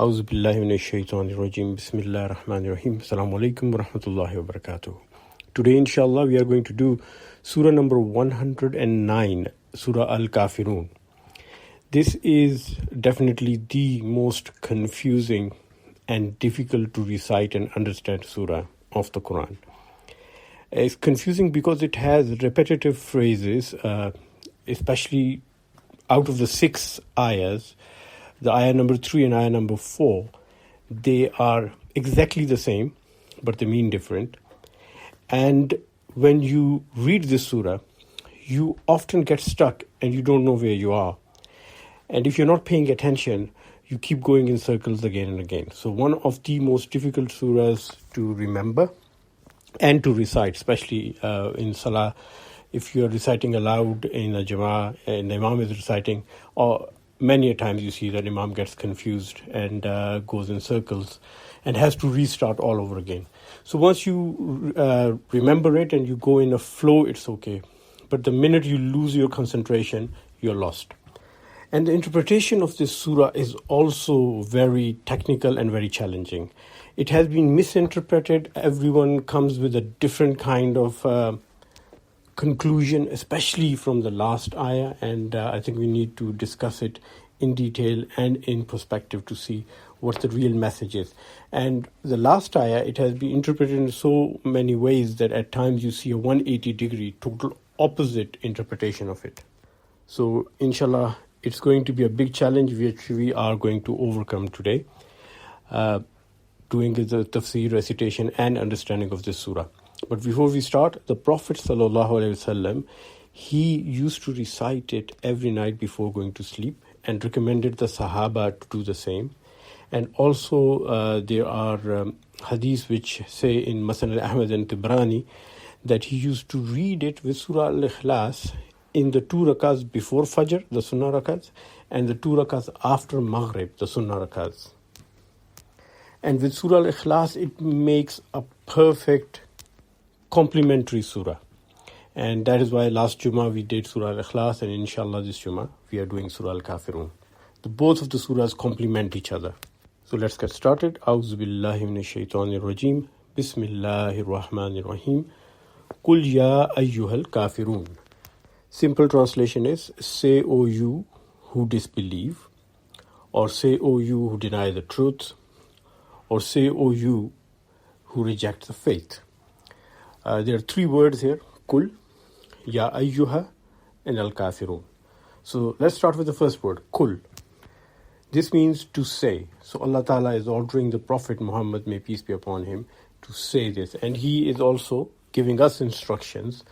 A'udhu billahi minash shaitanir rajim. Bismillahir rahmanir rahim. Assalamu alaikum wa rahmatullahi wa barakatuh. Today, inshallah, we are going to do Surah number 109, Surah Al-Kafirun. This is definitely the most confusing and difficult to recite and understand surah of the Quran. It's confusing because it has repetitive phrases, especially out of the 6 ayahs. The ayah number 3 and ayah number 4, they are exactly the same, but they mean different. And when you read this surah, you often get stuck and you don't know where you are. And if you're not paying attention, you keep going in circles again and again. So one of the most difficult surahs to remember and to recite, especially in Salah, if you're reciting aloud in a Jama'ah and the Imam is reciting, or many a times you see that Imam gets confused and goes in circles and has to restart all over again. So once you remember it and you go in a flow, it's okay. But the minute you lose your concentration, you're lost. And the interpretation of this surah is also very technical and very challenging. It has been misinterpreted. Everyone comes with a different kind of conclusion, especially from the last ayah, and I think we need to discuss it in detail and in perspective to see what the real message is. And the last ayah, it has been interpreted in so many ways that at times you see a 180-degree total opposite interpretation of it. So inshallah, it's going to be a big challenge which we are going to overcome today, doing the tafsir, recitation and understanding of this surah. But before we start, the Prophet ﷺ, he used to recite it every night before going to sleep and recommended the Sahaba to do the same. And also there are hadiths which say in Musnad Ahmad and Tibrani that he used to read it with Surah Al-Ikhlas in the 2 rakats before Fajr, the Sunnah rakats, and the 2 rakats after Maghrib, the Sunnah rakats. And with Surah Al-Ikhlas, it makes a perfect complementary surah. And that is why last Jummah we did Surah Al-Ikhlas, and inshallah this Jummah we are doing Surah Al-Kafirun. Both of the surahs complement each other. So let's get started. A'udhu billahi minash shaitanir rajim. Bismillahir rahmanir rahim. Qul ya ayyuhal kafirun. Simple translation is, say O you who disbelieve, or say O you who deny the truth, or say O you who reject the faith. There are 3 words here, Kul, Ya Ayyuha, and Al-Kafirun. So let's start with the first word, Kul. This means to say. So Allah Ta'ala is ordering the Prophet Muhammad, may peace be upon him, to say this. And he is also giving us instructions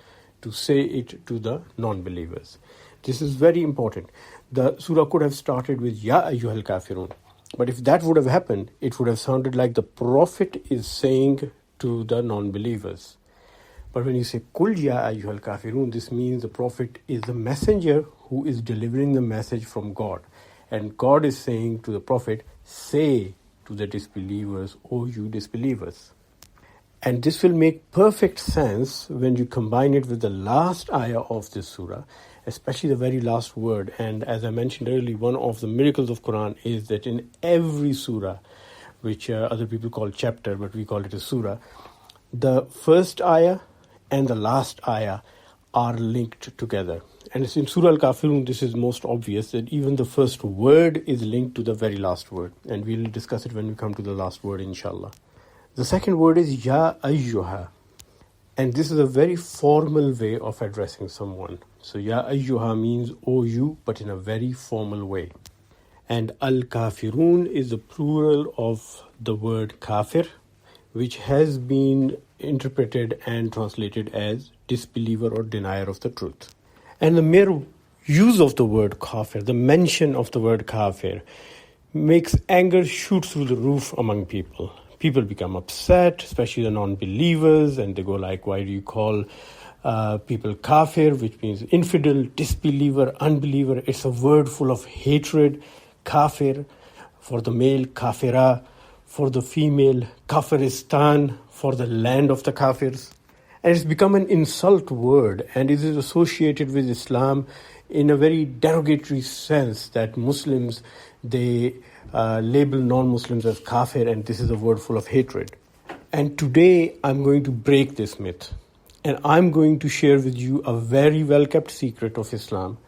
to say it to the non-believers. This is very important. The surah could have started with Ya Ayyuhal Kafirun. But if that would have happened, it would have sounded like the Prophet is saying to the non-believers. But when you say Kul ya ayyuhal kafirun, this means the Prophet is the messenger who is delivering the message from God. And God is saying to the Prophet, say to the disbelievers, O you disbelievers. And this will make perfect sense when you combine it with the last ayah of this surah, especially the very last word. And as I mentioned earlier, one of the miracles of Quran is that in every surah, which other people call chapter, but we call it a surah, the first ayah and the last ayah are linked together. And it's in Surah Al-Kafirun, this is most obvious, that even the first word is linked to the very last word. And we'll discuss it when we come to the last word, inshallah. The second word is Ya Ayyuha. And this is a very formal way of addressing someone. So Ya Ayyuha means O you, but in a very formal way. And Al-Kafirun is the plural of the word kafir, which has been interpreted and translated as disbeliever or denier of the truth. And the mere use of the word kafir, the mention of the word kafir, makes anger shoot through the roof among people. People become upset, especially the non-believers, and they go like, why do you call people kafir, which means infidel, disbeliever, unbeliever? It's a word full of hatred. Kafir, for the male, kafira, for the female, kafiristan, for the land of the kafirs. And it's become an insult word, and it is associated with Islam in a very derogatory sense, that Muslims, they label non-Muslims as kafir, and this is a word full of hatred. And today I'm going to break this myth. And I'm going to share with you a very well-kept secret of Islam,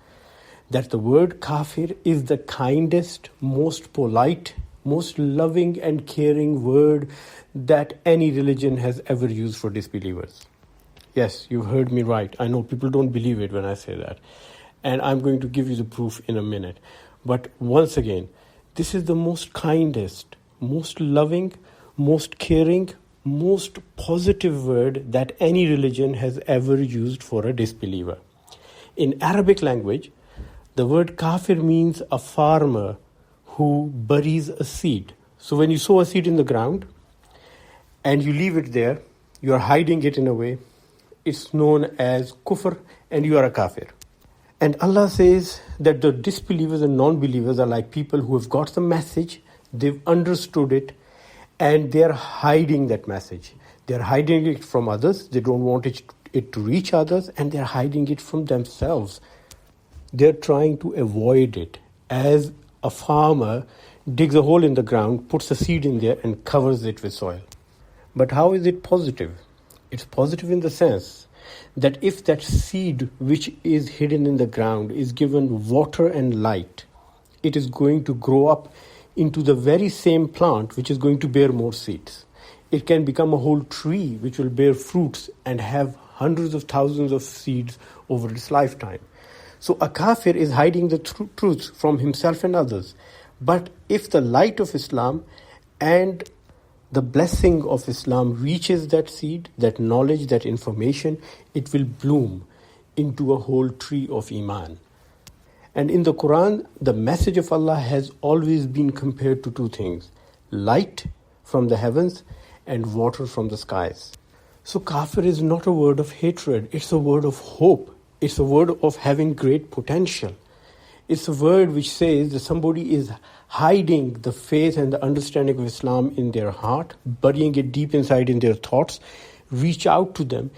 that the word kafir is the kindest, most polite, most loving and caring word that any religion has ever used for disbelievers. Yes, you heard me right. I know people don't believe it when I say that. And I'm going to give you the proof in a minute. But once again, this is the most kindest, most loving, most caring, most positive word that any religion has ever used for a disbeliever. In Arabic language, the word kafir means a farmer who buries a seed. So when you sow a seed in the ground and you leave it there, you are hiding it in a way. It's known as kufr, and you are a kafir. And Allah says that the disbelievers and non-believers are like people who have got the message, they've understood it, and they're hiding that message. They're hiding it from others, they don't want it to reach others, and they're hiding it from themselves. They're trying to avoid it, as a farmer digs a hole in the ground, puts a seed in there, and covers it with soil. But how is it positive? It's positive in the sense that if that seed which is hidden in the ground is given water and light, it is going to grow up into the very same plant which is going to bear more seeds. It can become a whole tree which will bear fruits and have hundreds of thousands of seeds over its lifetime. So a kafir is hiding the truth from himself and others. But if the light of Islam and the blessing of Islam reaches that seed, that knowledge, that information, it will bloom into a whole tree of Iman. And in the Quran, the message of Allah has always been compared to two things: light from the heavens and water from the skies. So kafir is not a word of hatred, it's a word of hope. It's a word of having great potential. It's a word which says that somebody is hiding the faith and the understanding of Islam in their heart, burying it deep inside in their thoughts. Reach out to them,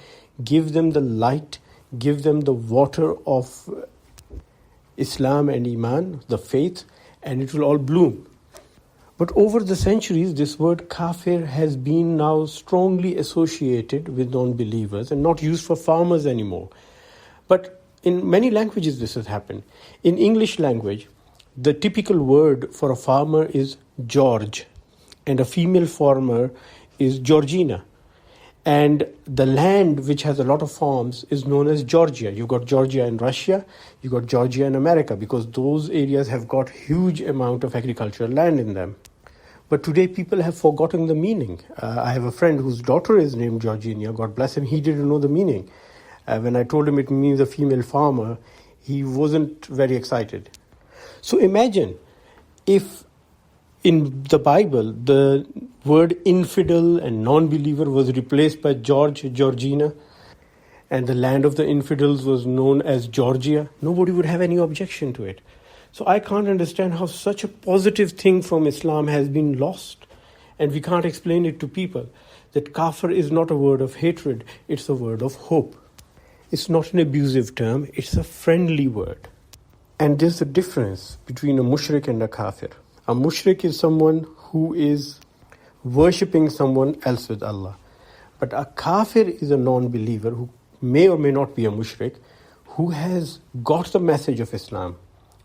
give them the light, give them the water of Islam and Iman, the faith, and it will all bloom. But over the centuries, this word kafir has been now strongly associated with non-believers and not used for farmers anymore. But in many languages this has happened. In English language, the typical word for a farmer is George, and a female farmer is Georgina. And the land which has a lot of farms is known as Georgia. You've got Georgia in Russia, you've got Georgia in America, because those areas have got huge amount of agricultural land in them. But today people have forgotten the meaning. I have a friend whose daughter is named Georgina, God bless him, he didn't know the meaning. When I told him it means a female farmer, he wasn't very excited. So imagine if in the Bible the word infidel and non-believer was replaced by Georgina, and the land of the infidels was known as Georgia. Nobody would have any objection to it. So I can't understand how such a positive thing from Islam has been lost, and we can't explain it to people. That kafir is not a word of hatred, it's a word of hope. It's not an abusive term, it's a friendly word. And there's a difference between a mushrik and a kafir. A mushrik is someone who is worshipping someone else with Allah. But a kafir is a non-believer who may or may not be a mushrik, who has got the message of Islam,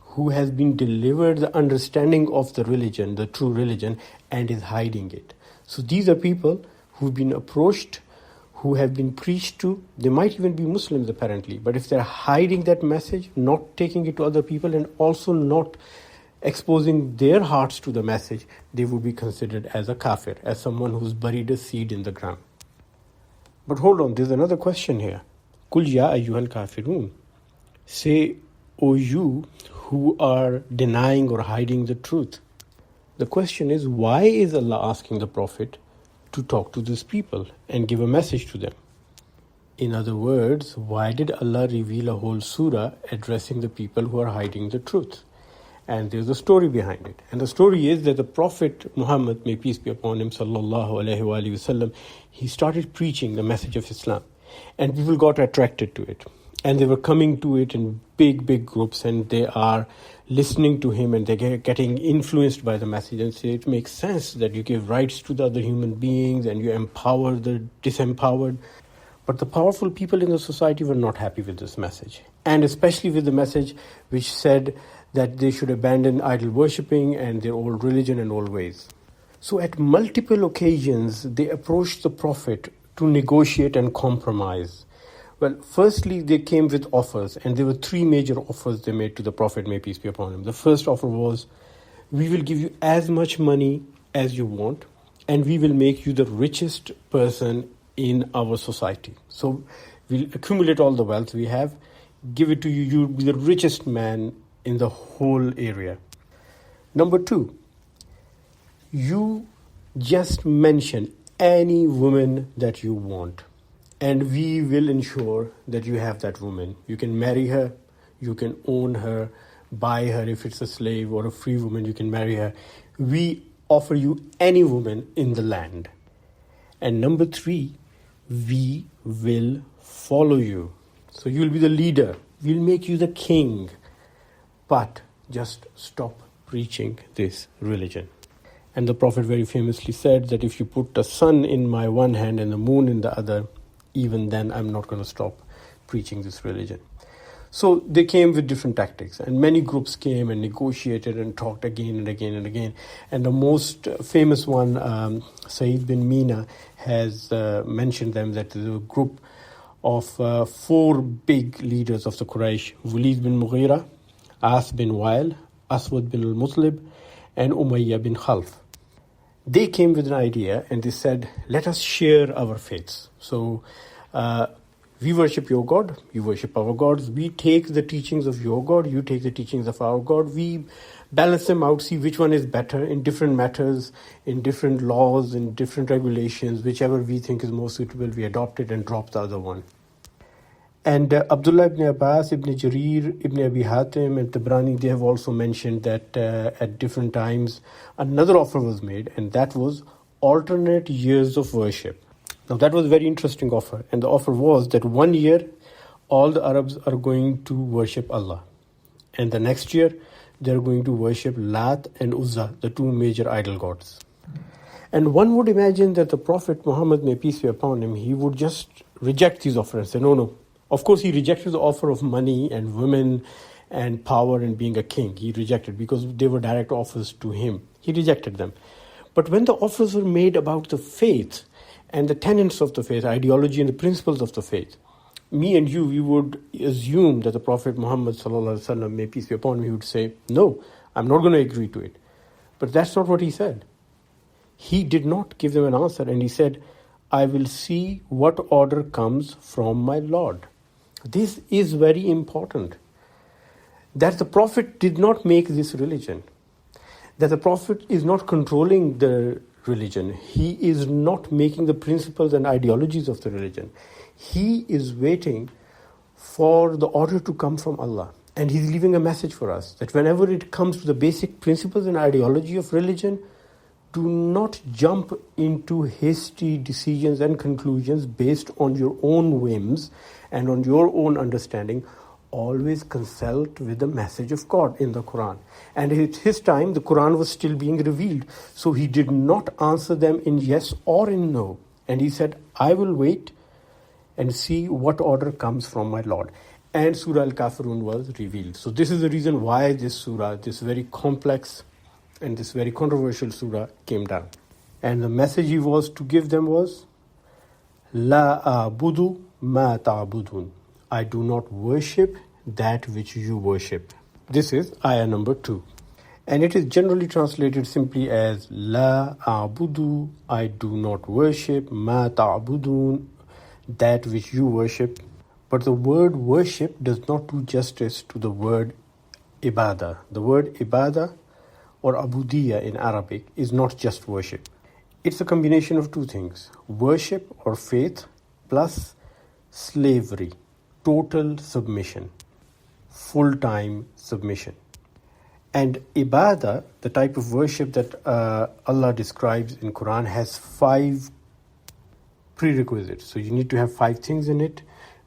who has been delivered the understanding of the religion, the true religion, and is hiding it. So these are people who've been approached, who have been preached to. They might even be Muslims apparently, but if they're hiding that message, not taking it to other people, and also not exposing their hearts to the message, they would be considered as a kafir, as someone who's buried a seed in the ground. But hold on, there's another question here. Kul ya ayyuhal kafirun. Say, O you who are denying or hiding the truth. The question is, why is Allah asking the Prophet to talk to these people and give a message to them? In other words, why did Allah reveal a whole surah addressing the people who are hiding the truth? And there's a story behind it. And the story is that the Prophet Muhammad, may peace be upon him, sallallahu alaihi wasallam, he started preaching the message of Islam. And people got attracted to it. And they were coming to it in big groups, and they are listening to him, and they're getting influenced by the message and say it makes sense that you give rights to the other human beings and you empower the disempowered. But the powerful people in the society were not happy with this message, and especially with the message which said that they should abandon idol worshipping and their old religion and old ways. So at multiple occasions, they approached the Prophet to negotiate and compromise. Well, firstly, they came with offers, and there were three major offers they made to the Prophet, may peace be upon him. The first offer was, we will give you as much money as you want, and we will make you the richest person in our society. So we'll accumulate all the wealth we have, give it to you, you'll be the richest man in the whole area. Number two, you just mention any woman that you want, and we will ensure that you have that woman. You can marry her, you can own her, buy her if it's a slave or a free woman, you can marry her. We offer you any woman in the land. And number three, we will follow you. So you'll be the leader. We'll make you the king. But just stop preaching this religion. And the Prophet very famously said that if you put the sun in my one hand and the moon in the other, even then I'm not going to stop preaching this religion. So they came with different tactics, and many groups came and negotiated and talked again and again and again. And the most famous one, Saeed bin Mina, has mentioned them, that there was a group of four big leaders of the Quraysh: Walid bin Mughira, As bin Wa'il, Aswad bin al-Mutlib, and Umayyah bin Khalf. They came with an idea, and they said, let us share our faiths. So we worship your God, you worship our gods. We take the teachings of your God, you take the teachings of our God. We balance them out, see which one is better in different matters, in different laws, in different regulations. Whichever we think is more suitable, we adopt it and drop the other one. And Abdullah ibn Abbas, ibn Jarir, ibn Abi Hatim, and Tabrani, they have also mentioned that at different times another offer was made, and that was alternate years of worship. Now that was a very interesting offer, and the offer was that 1 year all the Arabs are going to worship Allah, and the next year they're going to worship Lat and Uzza, the two major idol gods. And one would imagine that the Prophet Muhammad, may peace be upon him, he would just reject these offers and say, no. Of course, he rejected the offer of money and women and power and being a king. He rejected, because they were direct offers to him. He rejected them. But when the offers were made about the faith and the tenets of the faith, ideology and the principles of the faith, me and you, we would assume that the Prophet Muhammad sallallahu alaihi wasallam, may peace be upon him, he would say, no, I'm not going to agree to it. But that's not what he said. He did not give them an answer, and he said, I will see what order comes from my Lord. This is very important, that the Prophet did not make this religion, that the Prophet is not controlling the religion. He is not making the principles and ideologies of the religion. He is waiting for the order to come from Allah. And he's leaving a message for us, that whenever it comes to the basic principles and ideology of religion, do not jump into hasty decisions and conclusions based on your own whims and on your own understanding. Always consult with the message of God in the Quran. And at his time, the Quran was still being revealed. So he did not answer them in yes or in no. And he said, I will wait and see what order comes from my Lord. And Surah Al-Kafirun was revealed. So this is the reason why this surah, this very complex and this very controversial surah, came down. And the message he was to give them was, La a'budu ma ta'budun. I do not worship that which you worship. This is ayah number 2. And it is generally translated simply as La a'budu, I do not worship, ma ta'budun, that which you worship. But the word worship does not do justice to the word ibadah. The word ibadah or abudiyya in Arabic is not just worship. It's a combination of two things: worship or faith plus slavery, total submission, full-time submission. And ibadah, the type of worship that Allah describes in Quran, has 5 prerequisites. So you need to have 5 things in it,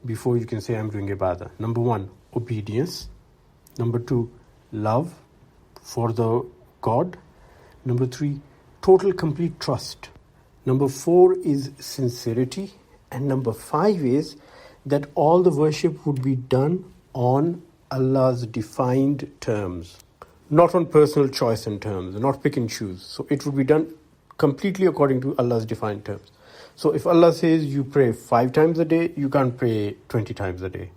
before you can say I'm doing ibadah. Number 1, obedience. Number 2, love for the God. Number 3, total complete trust. Number 4 is sincerity. And number 5 is that all the worship would be done on Allah's defined terms, not on personal choice and terms, not pick and choose. So it would be done completely according to Allah's defined terms. So if Allah says you pray 5 times a day, you can't pray 20 times a day.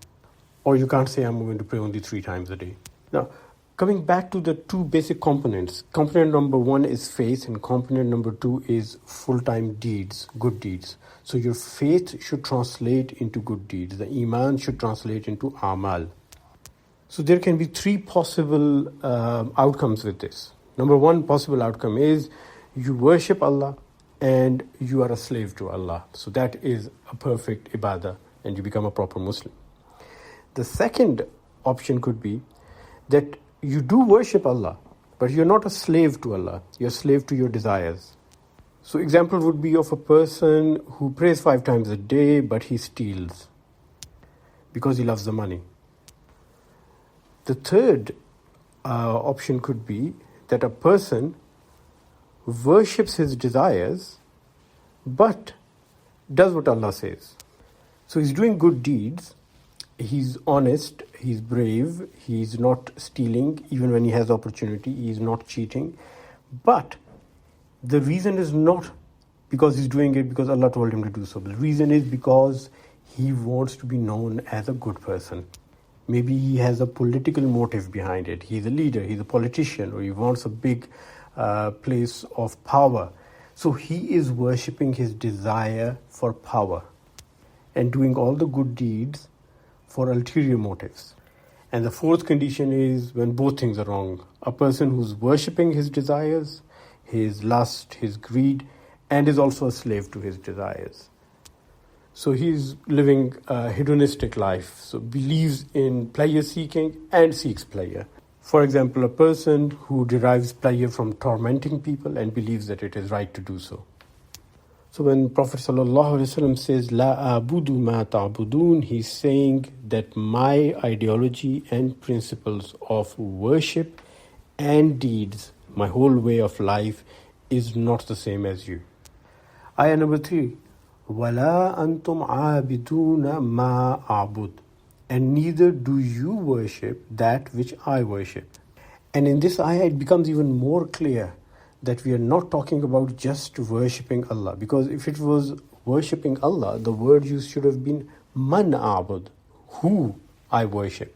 Or you can't say I'm going to pray only 3 times a day. Now, coming back to the 2 basic components. Component number 1 is faith, and component number 2 is full-time deeds, good deeds. So your faith should translate into good deeds. The iman should translate into amal. So there can be 3 possible outcomes with this. Number 1 possible outcome is you worship Allah and you are a slave to Allah. So that is a perfect ibadah and you become a proper Muslim. The second option could be that you do worship Allah, but you're not a slave to Allah. You're a slave to your desires. So example would be of a person who prays 5 times a day, but he steals because he loves the money. The third option could be that a person worships his desires, but does what Allah says. So he's doing good deeds, he's honest, he's brave, he's not stealing even when he has opportunity, he's not cheating. But the reason is not because he's doing it because Allah told him to do so. The reason is because he wants to be known as a good person. Maybe he has a political motive behind it. He's a leader, he's a politician, or he wants a big place of power. So he is worshipping his desire for power and doing all the good deeds for ulterior motives. And the fourth condition is when both things are wrong. A person who's worshipping his desires, his lust, his greed, and is also a slave to his desires. So he's living a hedonistic life, so believes in pleasure seeking and seeks pleasure. For example, a person who derives pleasure from tormenting people and believes that it is right to do so. So when Prophet ﷺ says, La a'budu ma ta'budun, he's saying that my ideology and principles of worship and deeds, my whole way of life, is not the same as you. Ayah number 3, وَلَا أَنْتُمْ عَابِدُونَ مَا أَعْبُدُ, and neither do you worship that which I worship. And in this ayah it becomes even more clear that we are not talking about just worshipping Allah. Because if it was worshipping Allah, the word use should have been man a'bud, who I worship.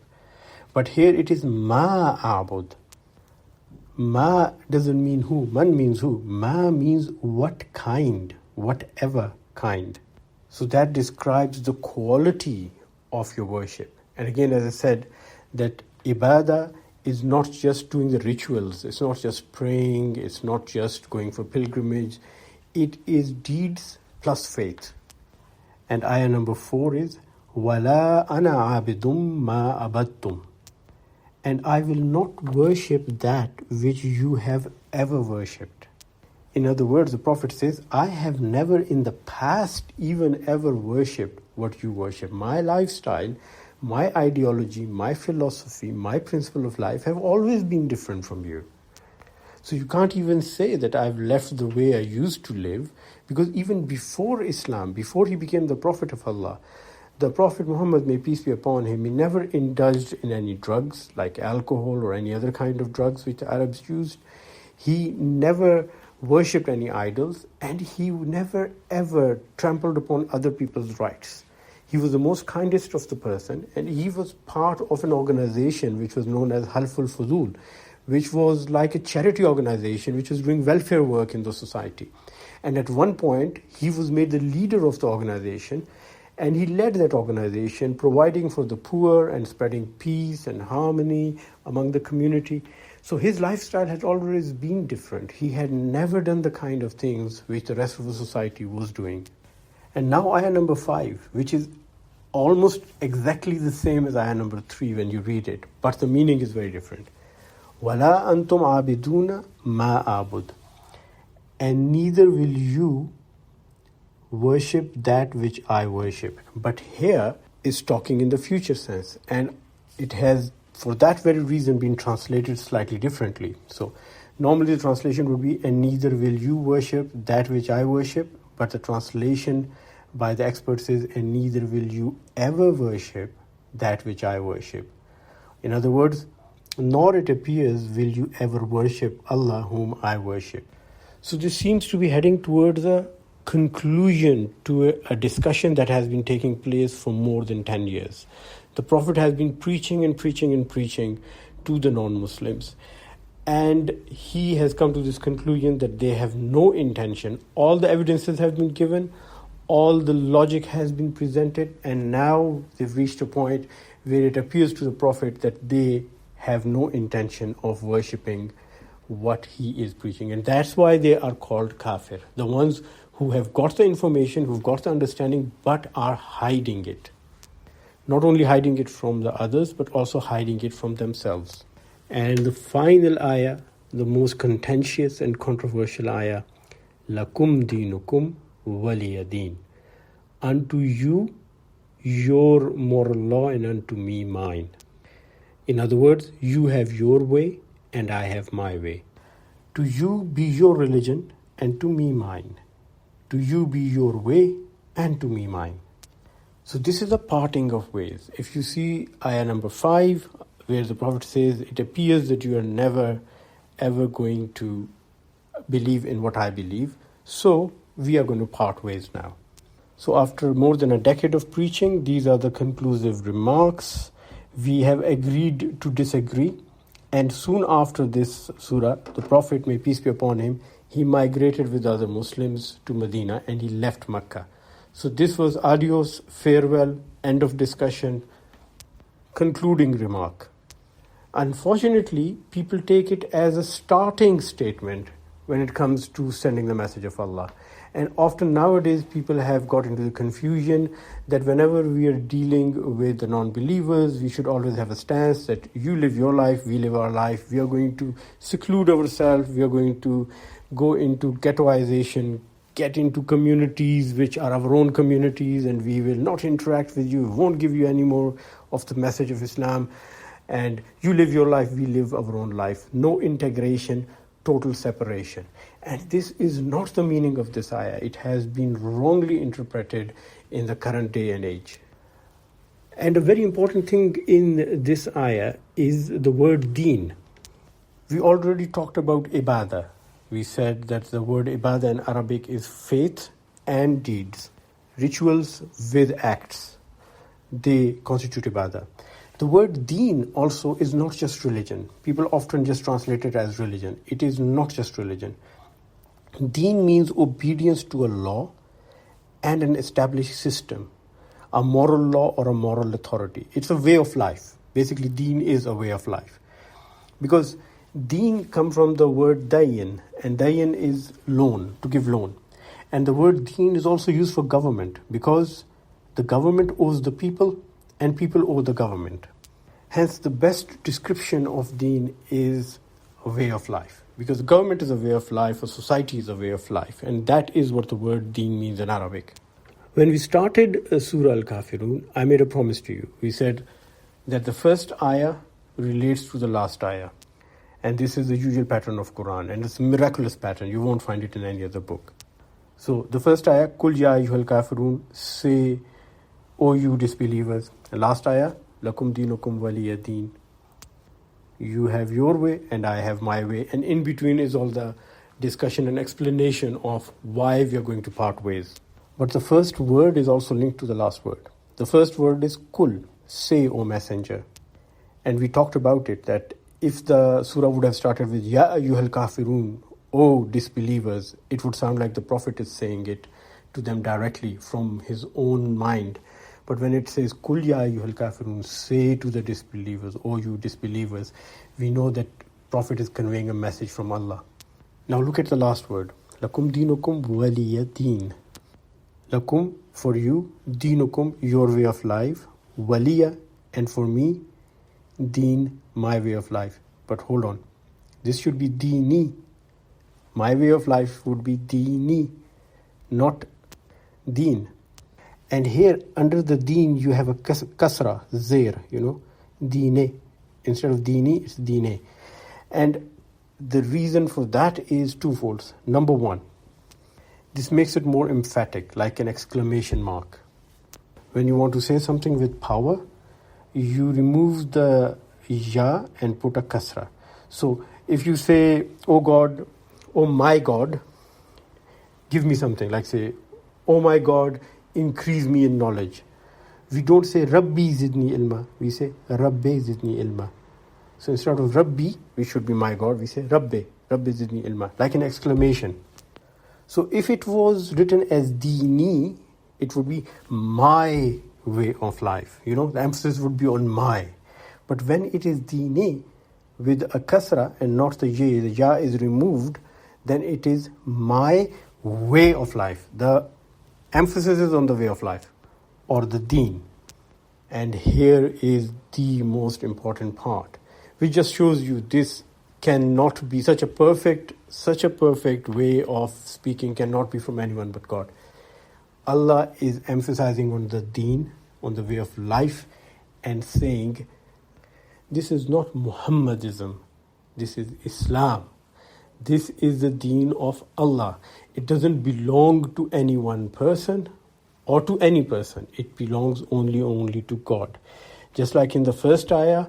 But here it is ma a'bud. Ma doesn't mean who, man means who. Ma means what kind, whatever kind. So that describes the quality of your worship. And again, as I said, that ibadah is not just doing the rituals, it's not just praying, it's not just going for pilgrimage, it is deeds plus faith. And ayah number 4 is وَلَا أَنَا عَابِدٌ مَا أَبَدْتُمْ, and I will not worship that which you have ever worshipped. In other words, the Prophet says, I have never in the past even ever worshipped what you worship. My lifestyle, my ideology, my philosophy, my principle of life have always been different from you. So you can't even say that I've left the way I used to live, because even before Islam, before he became the Prophet of Allah, the Prophet Muhammad, may peace be upon him, he never indulged in any drugs like alcohol or any other kind of drugs which the Arabs used. He never worshipped any idols, and he never ever trampled upon other people's rights. He was the most kindest of the person, and he was part of an organization which was known as Halful Fuzul, which was like a charity organization which was doing welfare work in the society. And at one point, he was made the leader of the organization, and he led that organization, providing for the poor and spreading peace and harmony among the community. So his lifestyle had always been different. He had never done the kind of things which the rest of the society was doing. And now ayah number 5, which is almost exactly the same as ayah number 3 when you read it, but the meaning is very different. وَلَا أَنْتُمْ عَابِدُونَ مَا أَعْبُدُ, and neither will you worship that which I worship. But here is talking in the future sense, and it has, for that very reason, been translated slightly differently. So normally the translation would be, and neither will you worship that which I worship, but the translation by the experts is, and neither will you ever worship that which I worship. In other words, nor it appears will you ever worship Allah whom I worship. So this seems to be heading towards a conclusion to a discussion that has been taking place for more than 10 years. The Prophet has been preaching and preaching and preaching to the non-Muslims, and he has come to this conclusion that they have no intention. All the evidences have been given, all the logic has been presented, and now they've reached a point where it appears to the Prophet that they have no intention of worshipping what he is preaching. And that's why they are called kafir, the ones who have got the information, who've got the understanding, but are hiding it. Not only hiding it from the others, but also hiding it from themselves. And the final ayah, the most contentious and controversial ayah, lakum dinukum waliya deen. Unto you, your moral law, and unto me, mine. In other words, you have your way and I have my way. To you be your religion and to me mine. To you be your way and to me mine. So this is a parting of ways. If you see ayah number 5, where the Prophet says, it appears that you are never ever going to believe in what I believe, so we are going to part ways now. So after more than a decade of preaching, these are the conclusive remarks. We have agreed to disagree, and soon after this surah, the Prophet, may peace be upon him, he migrated with other Muslims to Medina and he left Mecca. So this was adios, farewell, end of discussion, concluding remark. Unfortunately, people take it as a starting statement when it comes to sending the message of Allah. And often nowadays people have got into the confusion that whenever we are dealing with the non-believers, we should always have a stance that you live your life, we live our life. We are going to seclude ourselves, we are going to go into ghettoization, get into communities which are our own communities, and we will not interact with you, won't give you any more of the message of Islam. And you live your life, we live our own life. No integration, total separation. And this is not the meaning of this ayah. It has been wrongly interpreted in the current day and age. And a very important thing in this ayah is the word deen. We already talked about ibadah. We said that the word ibadah in Arabic is faith and deeds, rituals with acts. They constitute ibadah. The word deen also is not just religion. People often just translate it as religion. It is not just religion. Deen means obedience to a law and an established system, a moral law or a moral authority. It's a way of life. Basically, deen is a way of life. Because deen comes from the word dayan, and dayan is loan, to give loan. And the word deen is also used for government, because the government owes the people and people owe the government. Hence, the best description of deen is a way of life. Because government is a way of life, a society is a way of life. And that is what the word deen means in Arabic. When we started Surah Al-Kafirun, I made a promise to you. We said that the first ayah relates to the last ayah. And this is the usual pattern of Quran. And it's a miraculous pattern. You won't find it in any other book. So the first ayah, Kul ya ayyuhal kafirun, say, O you disbelievers. And last ayah, Lakum dinukum waliya deen. You have your way and I have my way. And in between is all the discussion and explanation of why we are going to part ways. But the first word is also linked to the last word. The first word is kul, say, O messenger. And we talked about it, that if the surah would have started with Ya ayyuhal kafirun, O disbelievers, it would sound like the Prophet is saying it to them directly from his own mind. But when it says, Kul ya ayyuhal kafirun, say to the disbelievers, O you disbelievers, we know that Prophet is conveying a message from Allah. Now look at the last word. Lakum dinukum waliya deen. Lakum, for you, dinukum, your way of life, waliya, and for me, deen, my way of life. But hold on. This should be deeni. My way of life would be deeni, not deen. And here, under the deen, you have a kasra, zair, dine. Instead of dini, it's dine. And the reason for that is twofold. Number one, this makes it more emphatic, like an exclamation mark. When you want to say something with power, you remove the ya and put a kasra. So if you say, oh God, oh my God, give me something, like say, oh my God, increase me in knowledge. We don't say Rabbi zidni ilma, we say Rabbi zidni ilma. So instead of Rabbi, which should be my God, we say Rabbi zidni ilma, like an exclamation. So if it was written as dini, it would be my way of life. The emphasis would be on my. But when it is dini with a kasra and not the ya is removed, then it is my way of life. The emphasis is on the way of life or the deen. And here is the most important part, which just shows you this cannot be such a perfect way of speaking cannot be from anyone but God. Allah is emphasizing on the deen, on the way of life, and saying, this is not Muhammadism, this is Islam. This is the deen of Allah. It doesn't belong to any one person or to any person. It belongs only to God. Just like in the first ayah,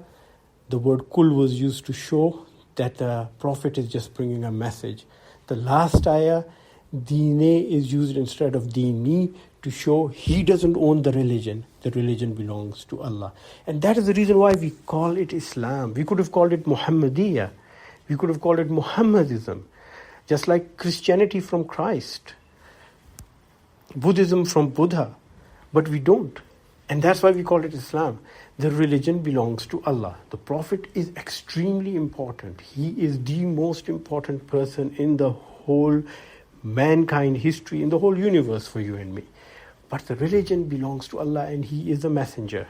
the word kul was used to show that the Prophet is just bringing a message. The last ayah, dine is used instead of dini to show he doesn't own the religion. The religion belongs to Allah. And that is the reason why we call it Islam. We could have called it Muhammadiyah. We could have called it Muhammadism. Just like Christianity from Christ. Buddhism from Buddha. But we don't. And that's why we call it Islam. The religion belongs to Allah. The Prophet is extremely important. He is the most important person in the whole mankind history, in the whole universe for you and me. But the religion belongs to Allah and He is a messenger.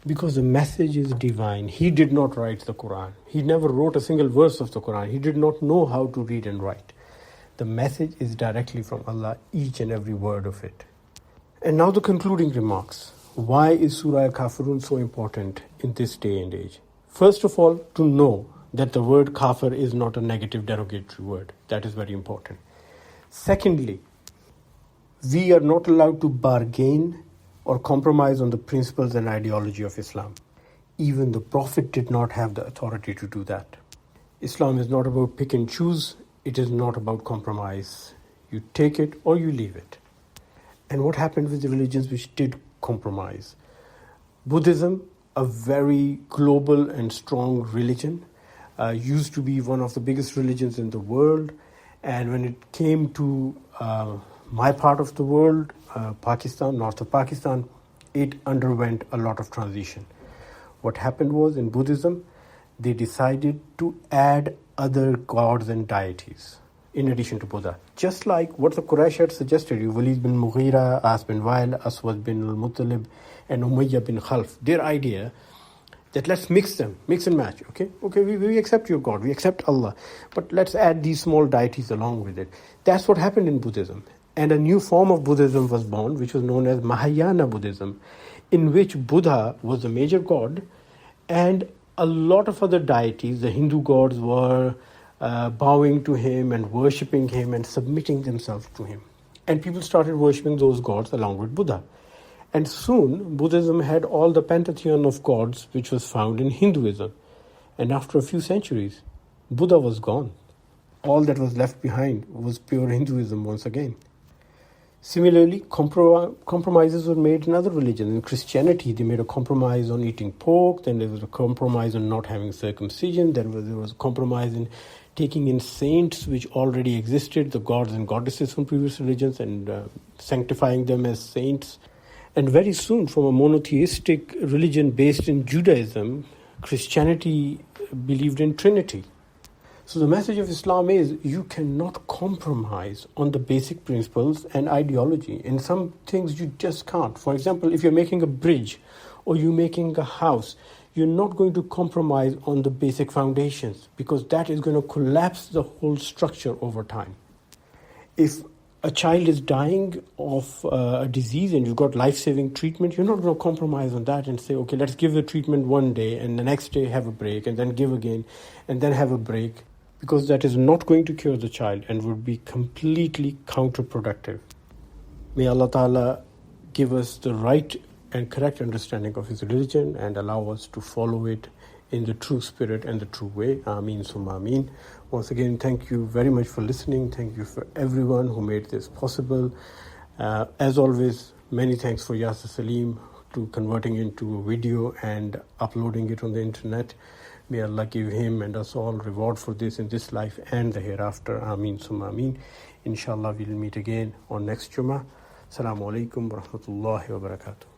Because the message is divine. He did not write the Quran. He never wrote a single verse of the Quran. He did not know how to read and write. The message is directly from Allah, each and every word of it. And now the concluding remarks. Why is Surah Kafirun so important in this day and age? First of all, to know that the word kafir is not a negative derogatory word. That is very important. Secondly, we are not allowed to bargain or compromise on the principles and ideology of Islam. Even the Prophet did not have the authority to do that. Islam is not about pick and choose. It is not about compromise. You take it or you leave it. And what happened with the religions which did compromise? Buddhism, a very global and strong religion, used to be one of the biggest religions in the world. And when it came to my part of the world, Pakistan, north of Pakistan, it underwent a lot of transition. What happened was, in Buddhism, they decided to add other gods and deities in addition to Buddha. Just like what the Quraysh had suggested, Walid bin Mughira, As bin Wail, Aswad bin al-Muttalib, and Umayyah bin Khalf. Their idea that let's mix them, mix and match. Okay, we accept your God, we accept Allah, but let's add these small deities along with it. That's what happened in Buddhism. And a new form of Buddhism was born, which was known as Mahayana Buddhism, in which Buddha was the major god, and a lot of other deities, the Hindu gods, were bowing to him and worshipping him and submitting themselves to him. And people started worshipping those gods along with Buddha. And soon, Buddhism had all the pantheon of gods which was found in Hinduism. And after a few centuries, Buddha was gone. All that was left behind was pure Hinduism once again. Similarly, compromises were made in other religions. In Christianity, they made a compromise on eating pork. Then there was a compromise on not having circumcision. Then there was a compromise in taking in saints which already existed, the gods and goddesses from previous religions, and sanctifying them as saints. And very soon, from a monotheistic religion based in Judaism, Christianity believed in Trinity. So the message of Islam is you cannot compromise on the basic principles and ideology. In some things you just can't. For example, if you're making a bridge or you're making a house, you're not going to compromise on the basic foundations because that is going to collapse the whole structure over time. If a child is dying of a disease and you've got life-saving treatment, you're not going to compromise on that and say, okay, let's give the treatment one day and the next day have a break and then give again and then have a break, because that is not going to cure the child and would be completely counterproductive. May Allah Ta'ala give us the right and correct understanding of His religion and allow us to follow it in the true spirit and the true way. Ameen summa ameen. Once again, thank you very much for listening. Thank you for everyone who made this possible. As always, many thanks for Yasser Salim to converting into a video and uploading it on the internet. May Allah give him and us all reward for this in this life and the hereafter. Ameen summa ameen. Inshallah, we'll meet again on next Jummah. Assalamu alaikum wa rahmatullahi wa barakatuh.